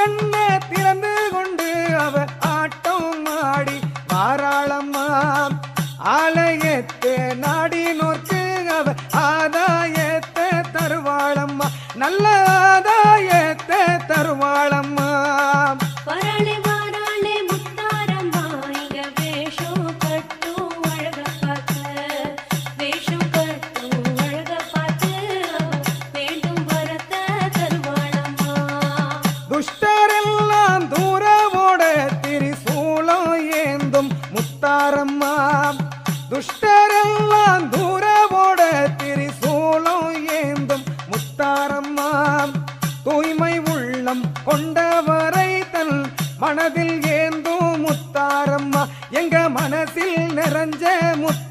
கண்ணை திறந்து கொண்டு அவ ஆட்டம் ஆடி வாராளம்மா. ஆலயத்தை நாடி நோக்கு அவ ஆதாயத்தை தருவாளம்மா. நல்ல ஆதாயத்தை தருவாளம்மா. துஷ்டரெல்லாம் தூரவோட திரிசூலம் ஏந்தும் முத்தாரம்மா. துஷ்டரெல்லாம் தூரவோட திரிசூலம் ஏந்தும் முத்தாரம்மா. தூய்மை உள்ளம் கொண்டவரை தன் மனதில் ஏந்தும் முத்தாரம்மா. எங்க மனசில் நிறைஞ்ச முத்தாரம்மா.